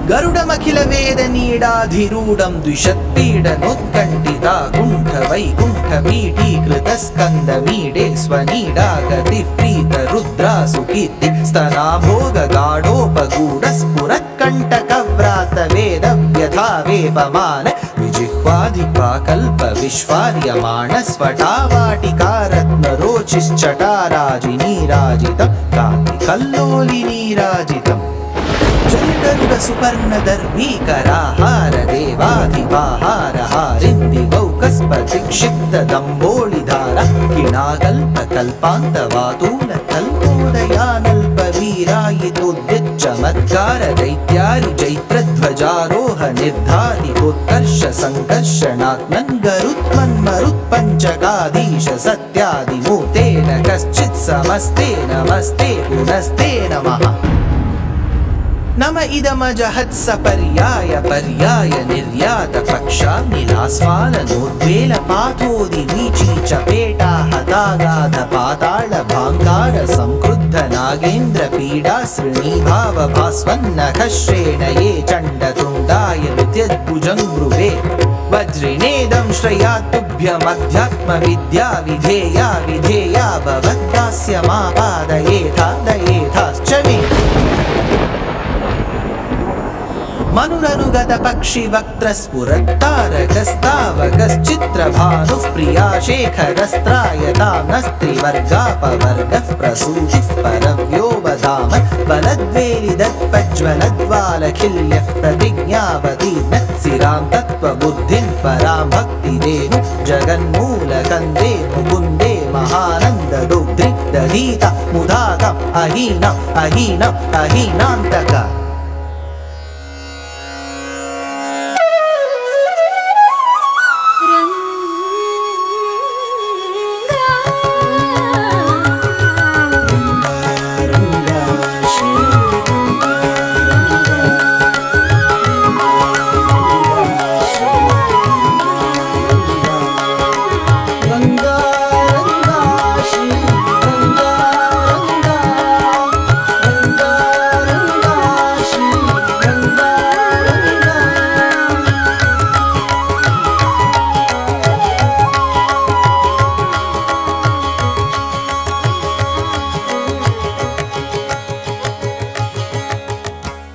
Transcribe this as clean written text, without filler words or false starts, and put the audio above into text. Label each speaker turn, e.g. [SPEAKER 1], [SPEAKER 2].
[SPEAKER 1] गरुडमखिलवेदनीडाधिरूढं द्विषत्पीडनोत्कण्ठिता कुण्ठवैकुण्ठपीठीकृतस्कन्दमीडे स्वनीडागतिः प्रीतरुद्रासु कीर्ति स्तनाभोगगाढोपगूढस्फुरत्कण्टकव्रातवेदव्यथा विजिह्वाधिपाकल्पविश्वार्यमाणस्फटावाटिकारत्नरोचिश्चटाराजिनीराजितं कान्तिकल्लोलिनीराजितम् जय गरुड सुपर्णदर्वीकराहार देवाधिपाहारहारिन्दिवौकस्पतिक्षिप्तदम्बोळिधारा किणाकल्पकल्पान्तवातूलकल्पोदयानल्पवीरायितोद्यच्चमत्कार दैत्यारि चैत्रध्वजारोह निर्धारितोत्कर्ष सङ्कर्षणात्मन् गरुत्मन्मरुत्पञ्चकाधीश सत्यादिमूर्तेन कश्चित् समस्ते नमस्ते पुनस्ते नमः नम इदमजहत्सपर्याय पर्याय निर्यात पक्षानिलास्फालनोद्वेल पाथोदिवीची चपेटा हतागाध पाताल भाङ्गार संक्रुद्ध नागेन्द्र पीडा श्रेणीभाव भास्वन्नखश्रेण ये चण्डतुण्डाय नृत्यद्भुजङ्गृहे वज्रिनेदं श्रयातुभ्यमध्यात्मविद्या विधेया विधेया भवद्दास्यमापादयेथादयेथाश्च मे मनुरनुगत पक्षिवक्त्रस्फुरत्तारकस्तावकश्चित्रभानुः प्रिया शेखरस्त्रायताम्नस्त्रिवर्गापवर्गः प्रसूतिः परव्योवदाम बलद्वेलिदत्पज्वलद्वालखिल्यः प्रतिज्ञावतीर्णः सिरां तत्त्वबुद्धिं परां भक्तिरेणु जगन्मूलकन्दे मुकुन्दे महानन्ददुग्धि दधीता मुदाकम् अहीनम् अहीनम् अहीनान्तक